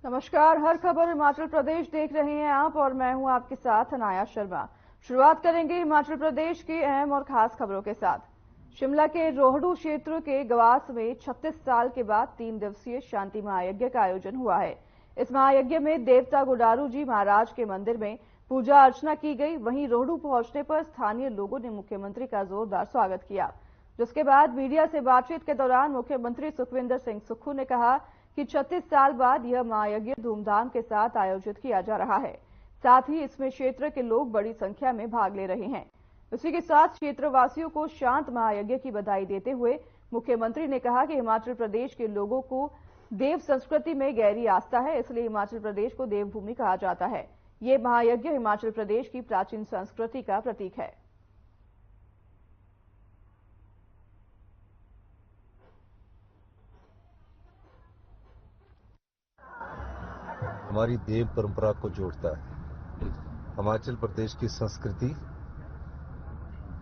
नमस्कार, हर खबर हिमाचल प्रदेश देख रहे हैं आप और मैं हूं आपके साथ अनाया शर्मा। शुरुआत करेंगे हिमाचल प्रदेश की अहम और खास खबरों के साथ। शिमला के रोहडू क्षेत्र के गवास में 36 साल के बाद 3 दिवसीय शांति महायज्ञ का आयोजन हुआ है। इस महायज्ञ में देवता गुडारू जी महाराज के मंदिर में पूजा अर्चना की गई। वहीं रोहडू पहुंचने पर स्थानीय लोगों ने मुख्यमंत्री का जोरदार स्वागत किया, जिसके बाद मीडिया से बातचीत के दौरान मुख्यमंत्री सुखविंदर सिंह सुक्खू ने कहा कि 36 साल बाद यह महायज्ञ धूमधाम के साथ आयोजित किया जा रहा है। साथ ही इसमें क्षेत्र के लोग बड़ी संख्या में भाग ले रहे हैं। इसी के साथ क्षेत्रवासियों को शांत महायज्ञ की बधाई देते हुए मुख्यमंत्री ने कहा कि हिमाचल प्रदेश के लोगों को देव संस्कृति में गहरी आस्था है, इसलिए हिमाचल प्रदेश को देवभूमि कहा जाता है। ये महायज्ञ हिमाचल प्रदेश की प्राचीन संस्कृति का प्रतीक है। हमारी देव परंपरा को जोड़ता है। हिमाचल प्रदेश की संस्कृति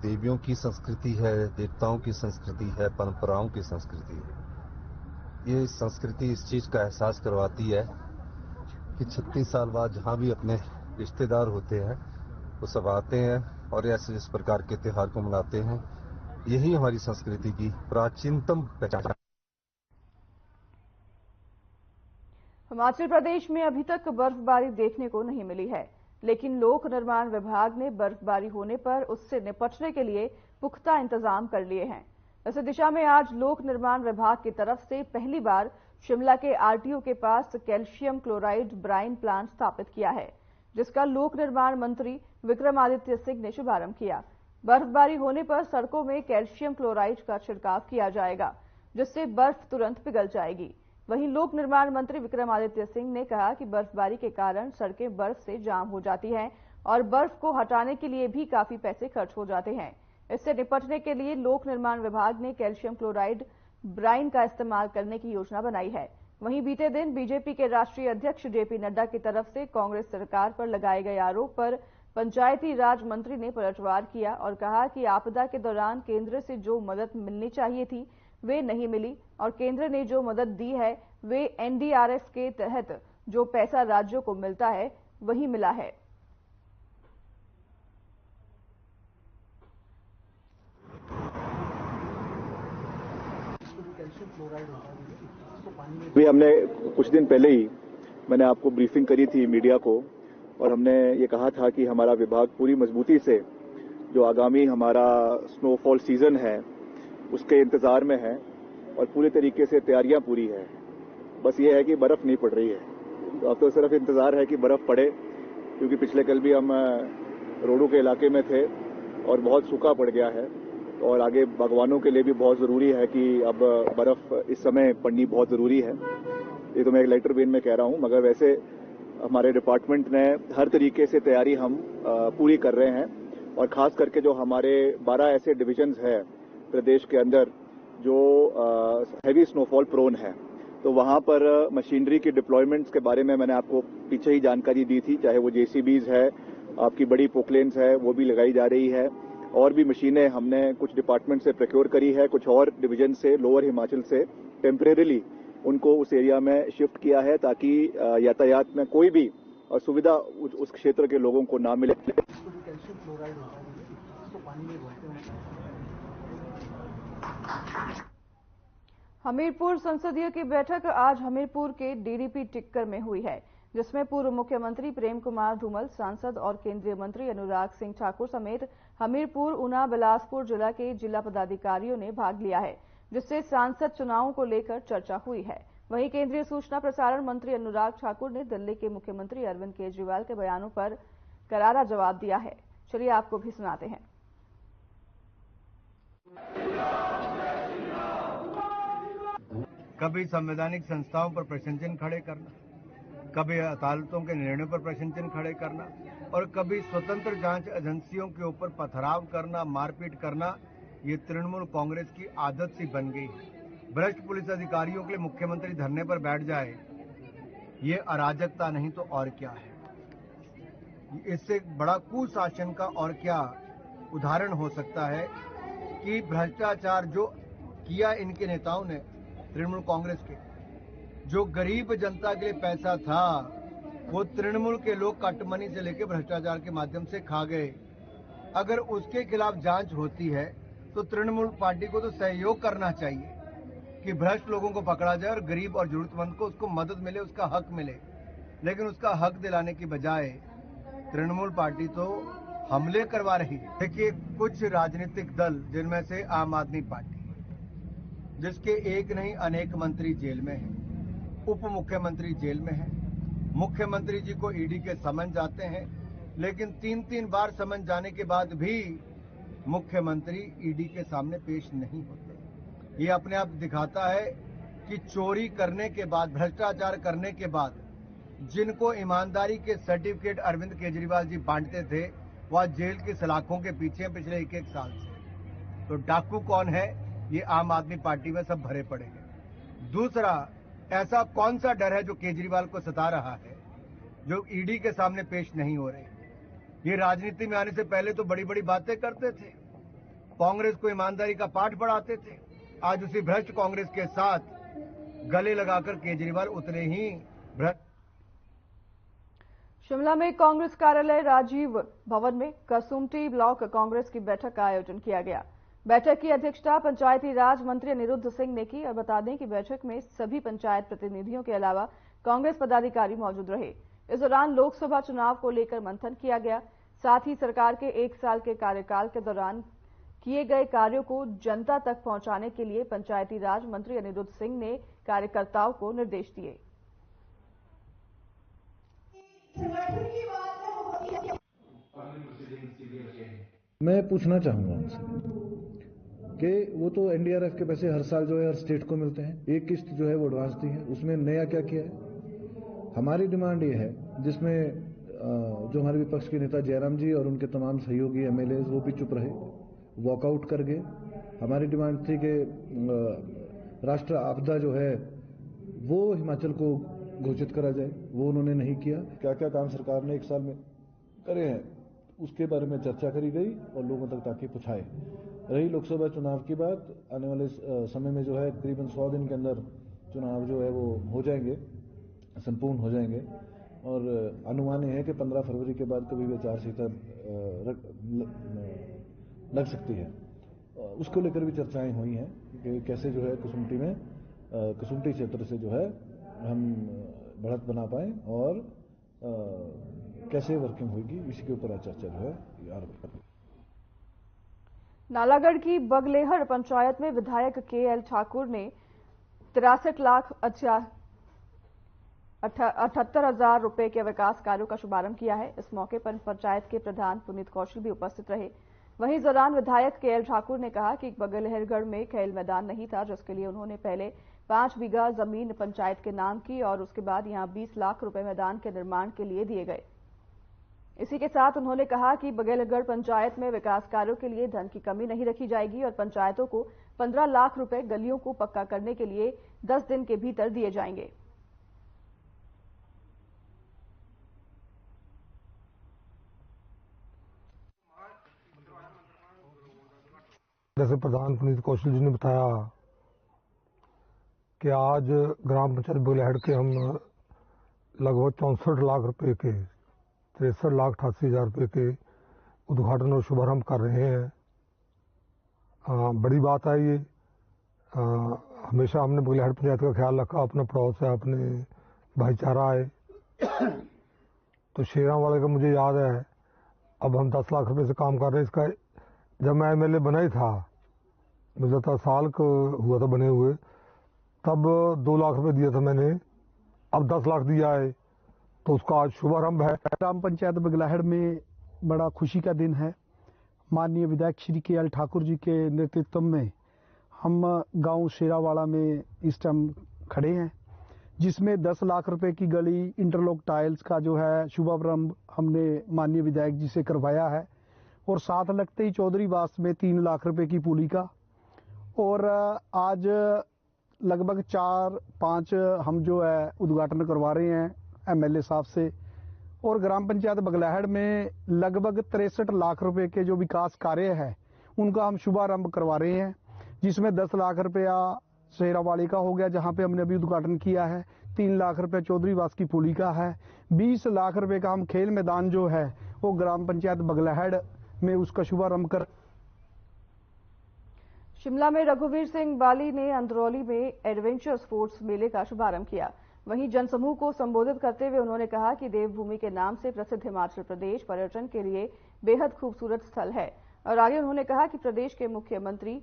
देवियों की संस्कृति है, देवताओं की संस्कृति है, परंपराओं की संस्कृति है। ये संस्कृति इस चीज का एहसास करवाती है कि 36 साल बाद जहां भी अपने रिश्तेदार होते हैं वो सब आते हैं और ऐसे इस प्रकार के त्योहार को मनाते हैं। यही हमारी संस्कृति की प्राचीनतम पहचान है। हिमाचल प्रदेश में अभी तक बर्फबारी देखने को नहीं मिली है, लेकिन लोक निर्माण विभाग ने बर्फबारी होने पर उससे निपटने के लिए पुख्ता इंतजाम कर लिए हैं। इस दिशा में आज लोक निर्माण विभाग की तरफ से पहली बार शिमला के आरटीओ के पास कैल्शियम क्लोराइड ब्राइन प्लांट स्थापित किया है, जिसका लोक निर्माण मंत्री विक्रमादित्य सिंह ने शुभारंभ किया। बर्फबारी होने पर सड़कों में कैल्शियम क्लोराइड का छिड़काव किया जाएगा, जिससे बर्फ तुरंत पिघल जाएगी। वहीं लोक निर्माण मंत्री विक्रमादित्य सिंह ने कहा कि बर्फबारी के कारण सड़कें बर्फ से जाम हो जाती हैं और बर्फ को हटाने के लिए भी काफी पैसे खर्च हो जाते हैं। इससे निपटने के लिए लोक निर्माण विभाग ने कैल्शियम क्लोराइड ब्राइन का इस्तेमाल करने की योजना बनाई है। वहीं बीते दिन बीजेपी के राष्ट्रीय अध्यक्ष जेपी नड्डा की तरफ से कांग्रेस सरकार पर लगाए गए आरोप पर पंचायती राज मंत्री ने पलटवार किया और कहा कि आपदा के दौरान केंद्र से जो मदद मिलनी चाहिए थी वे नहीं मिली और केंद्र ने जो मदद दी है वे एनडीआरएफ के तहत जो पैसा राज्यों को मिलता है वही मिला है। भी हमने कुछ दिन पहले ही मैंने आपको ब्रीफिंग करी थी मीडिया को और हमने ये कहा था कि हमारा विभाग पूरी मजबूती से जो आगामी हमारा स्नोफॉल सीजन है उसके इंतजार में है और पूरी तरीके से तैयारियां पूरी है। बस ये है कि बर्फ नहीं पड़ रही है, तो अब तो सिर्फ इंतजार है कि बर्फ पड़े, क्योंकि पिछले कल भी हम रोडू के इलाके में थे और बहुत सूखा पड़ गया है और आगे बागवानों के लिए भी बहुत जरूरी है कि अब बर्फ इस समय पड़नी बहुत जरूरी है। ये तो मैं एक लेटर वेन में कह रहा हूं, मगर वैसे हमारे डिपार्टमेंट ने हर तरीके से तैयारी हम पूरी कर रहे हैं और खास करके जो हमारे 12 ऐसे डिविजन्स है प्रदेश के अंदर जो हैवी स्नोफॉल प्रोन है, तो वहां पर मशीनरी की डिप्लॉयमेंट्स के बारे में मैंने आपको पीछे ही जानकारी दी थी। चाहे वो जेसीबीज है, आपकी बड़ी पोकलेन्स है, वो भी लगाई जा रही है और भी मशीनें हमने कुछ डिपार्टमेंट से प्रोक्योर करी है, कुछ और डिवीजन से, लोअर हिमाचल से टेम्परेरीली उनको उस एरिया में शिफ्ट किया है ताकि यातायात में कोई भी असुविधा उस क्षेत्र के लोगों को ना मिले। हमीरपुर संसदीय की बैठक आज हमीरपुर के डीडीपी टिक्कर में हुई है, जिसमें पूर्व मुख्यमंत्री प्रेम कुमार धूमल, सांसद और केंद्रीय मंत्री अनुराग सिंह ठाकुर समेत हमीरपुर, ऊना, बिलासपुर जिला के जिला पदाधिकारियों ने भाग लिया है, जिससे सांसद चुनावों को लेकर चर्चा हुई है। वहीं केंद्रीय सूचना प्रसारण मंत्री अनुराग ठाकुर ने दिल्ली के मुख्यमंत्री अरविंद केजरीवाल के बयानों पर करारा जवाब दिया है। चलिए आपको भी सुनाते हैं। कभी संवैधानिक संस्थाओं पर प्रश्न चिन्ह खड़े करना, कभी अदालतों के निर्णयों पर प्रश्न चिन्ह खड़े करना और कभी स्वतंत्र जांच एजेंसियों के ऊपर पथराव करना, मारपीट करना, ये तृणमूल कांग्रेस की आदत सी बन गई है। भ्रष्ट पुलिस अधिकारियों के लिए मुख्यमंत्री धरने पर बैठ जाए, ये अराजकता नहीं तो और क्या है। इससे बड़ा कुशासन का और क्या उदाहरण हो सकता है कि भ्रष्टाचार जो किया इनके नेताओं ने तृणमूल कांग्रेस के, जो गरीब जनता के लिए पैसा था वो तृणमूल के लोग कट मनी से लेकर भ्रष्टाचार के माध्यम से खा गए। अगर उसके खिलाफ जांच होती है तो तृणमूल पार्टी को तो सहयोग करना चाहिए कि भ्रष्ट लोगों को पकड़ा जाए और गरीब और जरूरतमंद को उसको मदद मिले, उसका हक मिले। लेकिन उसका हक दिलाने की बजाय तृणमूल पार्टी तो हमले करवा रही है। देखिए, कुछ राजनीतिक दल जिनमें से आम आदमी पार्टी, जिसके एक नहीं अनेक मंत्री जेल में हैं, उप मुख्यमंत्री जेल में हैं, मुख्यमंत्री जी को ईडी के समन जाते हैं, लेकिन 3-3 बार समन जाने के बाद भी मुख्यमंत्री ईडी के सामने पेश नहीं होते। ये अपने आप दिखाता है कि चोरी करने के बाद, भ्रष्टाचार करने के बाद जिनको ईमानदारी के सर्टिफिकेट अरविंद केजरीवाल जी बांटते थे वह जेल की सलाखों के पीछे पिछले 1-1 साल से। तो डाकू कौन है? ये आम आदमी पार्टी में सब भरे पड़े हैं। दूसरा, ऐसा कौन सा डर है जो केजरीवाल को सता रहा है जो ईडी के सामने पेश नहीं हो रहे? ये राजनीति में आने से पहले तो बड़ी बड़ी बातें करते थे, कांग्रेस को ईमानदारी का पाठ पढ़ाते थे। आज उसी भ्रष्ट कांग्रेस के साथ गले लगाकर केजरीवाल उतने ही भ्रष्ट। शिमला में कांग्रेस कार्यालय राजीव भवन में कसुम्पटी ब्लॉक कांग्रेस की बैठक का आयोजन किया गया। बैठक की अध्यक्षता पंचायती राज मंत्री अनिरुद्ध सिंह ने की और बता दें कि बैठक में सभी पंचायत प्रतिनिधियों के अलावा कांग्रेस पदाधिकारी मौजूद रहे। इस दौरान लोकसभा चुनाव को लेकर मंथन किया गया। साथ ही सरकार के 1 साल के कार्यकाल के दौरान किए गए कार्यों को जनता तक पहुंचाने के लिए पंचायती राज मंत्री अनिरुद्ध सिंह ने कार्यकर्ताओं को निर्देश दिए। मैं पूछना चाहूंगा उनसे कि वो तो एनडीआरएफ के पैसे हर साल जो है हर स्टेट को मिलते हैं, एक किस्त जो है वो एडवांस दी है, उसमें नया क्या किया है? हमारी डिमांड ये है, जिसमें जो हमारे विपक्ष के नेता जयराम जी और उनके तमाम सहयोगी एमएलए वो भी चुप रहे, वॉकआउट कर गए। हमारी डिमांड थी कि राष्ट्र आपदा जो है वो हिमाचल को घोषित करा जाए, वो उन्होंने नहीं किया। क्या क्या काम सरकार ने 1 साल में करे हैं उसके बारे में चर्चा करी गई और लोगों तक ताकि पहुंचाए। रही लोकसभा चुनाव की बात, आने वाले समय में जो है करीबन 100 दिन के अंदर चुनाव जो है वो हो जाएंगे, संपूर्ण हो जाएंगे और अनुमान है कि 15 फरवरी के बाद कभी भी आचार-संहिता लग सकती है। उसको लेकर भी चर्चाएं हुई हैं कि कैसे जो है कसुम्पटी क्षेत्र से जो है हम बढ़त बना पाए और कैसे वर्किंग होगी, इसी के ऊपर चर्चा जो है आरंभ कर। नालागढ़ की बगलेहड़ पंचायत में विधायक केएल ठाकुर ने 63,78,000 रुपए के विकास कार्यों का शुभारंभ किया है। इस मौके पर पंचायत के प्रधान पुनीत कौशल भी उपस्थित रहे। वहीं इस दौरान विधायक केएल ठाकुर ने कहा कि बगलेहड़गढ़ में खेल मैदान नहीं था, जिसके लिए उन्होंने पहले 5 बीघा जमीन पंचायत के नाम की और उसके बाद यहां 20 लाख रुपए मैदान के निर्माण के लिए दिए गए। इसी के साथ उन्होंने कहा कि बगलेहड़गढ़ पंचायत में विकास कार्यों के लिए धन की कमी नहीं रखी जाएगी और पंचायतों को 15 लाख रुपए गलियों को पक्का करने के लिए 10 दिन के भीतर दिए जाएंगे। जैसे प्रधान पुनीत कौशल जी ने बताया कि आज ग्राम पंचायत बगलेहड़ के हम लगभग 64 लाख रुपए के 63,88,000 रुपए के उद्घाटन और शुभारंभ कर रहे हैं। बड़ी बात है ये। हमेशा हमने बगलेहड़ पंचायत का ख्याल रखा, अपना पड़ोस है, अपने भाईचारा है। तो शेरांवाले का मुझे याद है, अब हम 10 लाख रुपए से काम कर रहे हैं। इसका जब मैं एमएलए बना ही था, मुझे तो साल को हुआ था बने हुए, तब 2 लाख रुपए दिया था मैंने, अब 10 लाख दिया है, तो उसका आज शुभारंभ है। ग्राम पंचायत बगलेहड़ में बड़ा खुशी का दिन है। माननीय विधायक श्री केएल ठाकुर जी के नेतृत्व में हम गांव शेरावाड़ा में इस टाइम खड़े हैं, जिसमें 10 लाख रुपए की गली इंटरलॉक टाइल्स का जो है शुभारंभ हमने माननीय विधायक जी से करवाया है और साथ लगते ही चौधरी वास में 3 लाख रुपए की पुली का, और आज लगभग 4-5 हम जो है उद्घाटन करवा रहे हैं एमएलए साहब से। और ग्राम पंचायत बगलेहड़ में लगभग 63 लाख रुपए के जो विकास कार्य है उनका हम शुभारंभ करवा रहे हैं, जिसमें 10 लाख रुपया शेरावाली का हो गया, जहां पे हमने अभी उद्घाटन किया है। 3 लाख रुपए चौधरी वास की पुली का है। 20 लाख रुपए का हम खेल मैदान जो है वो ग्राम पंचायत बगलाहेड़ में उसका शुभारंभ कर। शिमला में रघुवीर सिंह बाली ने अंदरौली में एडवेंचर स्पोर्ट्स मेले का शुभारंभ किया। वहीं जनसमूह को संबोधित करते हुए उन्होंने कहा कि देवभूमि के नाम से प्रसिद्ध हिमाचल प्रदेश पर्यटन के लिए बेहद खूबसूरत स्थल है। और आगे उन्होंने कहा कि प्रदेश के मुख्यमंत्री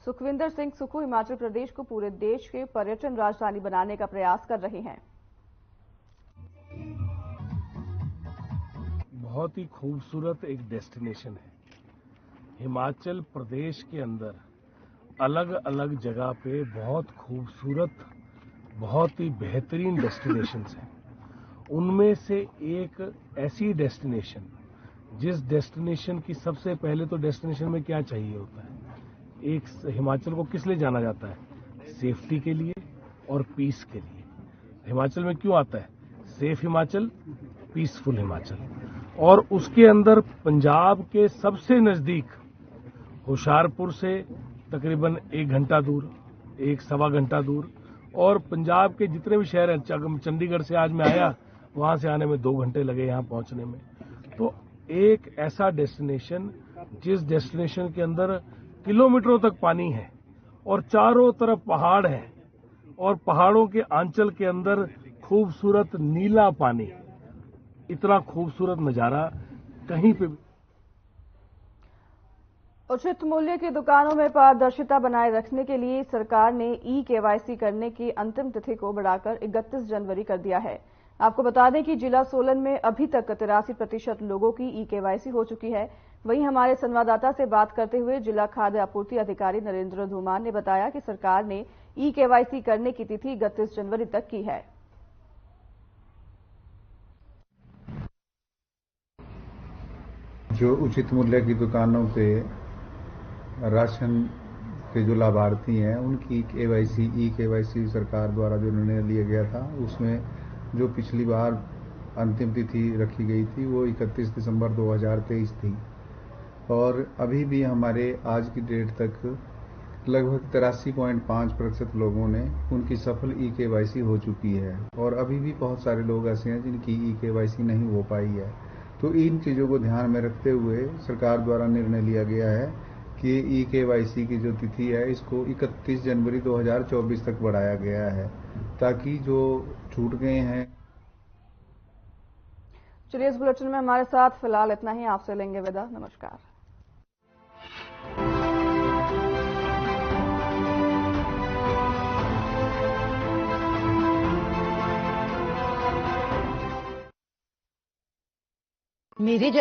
सुखविंदर सिंह सुक्खू हिमाचल प्रदेश को पूरे देश के पर्यटन राजधानी बनाने का प्रयास कर रहे हैं। बहुत ही खूबसूरत एक डेस्टिनेशन है। हिमाचल प्रदेश के अंदर अलग अलग जगह पे बहुत खूबसूरत, बहुत ही बेहतरीन डेस्टिनेशंस हैं। उनमें से एक ऐसी डेस्टिनेशन, जिस डेस्टिनेशन की सबसे पहले तो डेस्टिनेशन में क्या चाहिए होता है, एक हिमाचल को किस लिए जाना जाता है? सेफ्टी के लिए और पीस के लिए। हिमाचल में क्यों आता है? Safe Himachal, peaceful Himachal. और उसके अंदर पंजाब के सबसे नजदीक होशियारपुर से तकरीबन 1 घंटा दूर, 1-1.25 घंटा दूर, और पंजाब के जितने भी शहर हैं, चंडीगढ़ से आज मैं आया, वहां से आने में 2 घंटे लगे यहाँ पहुंचने में। तो एक ऐसा डेस्टिनेशन, जिस डेस्टिनेशन के अंदर किलोमीटरों तक पानी है और चारों तरफ पहाड़ है, और पहाड़ों के आंचल के अंदर खूबसूरत नीला पानी, इतना खूबसूरत नजारा कहीं पे भी। उचित मूल्य की दुकानों में पारदर्शिता बनाए रखने के लिए सरकार ने ई-केवाईसी करने की अंतिम तिथि को बढ़ाकर 31 जनवरी कर दिया है। आपको बता दें कि जिला सोलन में अभी तक 83% लोगों की ई-केवाईसी हो चुकी है। वहीं हमारे संवाददाता से बात करते हुए जिला खाद्य आपूर्ति अधिकारी नरेंद्र धूमान ने बताया कि सरकार ने ई-केवाईसी करने की तिथि 31 जनवरी तक की है। जो उचित मूल्य की दुकानों पे राशन के जो लाभार्थी हैं उनकी ई-केवाईसी सरकार द्वारा जो निर्णय लिया गया था, उसमें जो पिछली बार अंतिम तिथि रखी गई थी वो 31 दिसंबर 2023 थी, और अभी भी हमारे आज की डेट तक लगभग 83.5% लोगों ने उनकी सफल ई-केवाईसी हो चुकी है, और अभी भी बहुत सारे लोग ऐसे हैं जिनकी ई-केवाईसी नहीं हो पाई है। तो इन चीज़ों को ध्यान में रखते हुए सरकार द्वारा निर्णय लिया गया है कि ई-केवाईसी की जो तिथि है इसको 31 जनवरी 2024 तक बढ़ाया गया है, ताकि जो छूट गए हैं। चलिए, इस बुलेटिन में हमारे साथ फिलहाल इतना ही। आपसे लेंगे विदा। नमस्कार। मेरी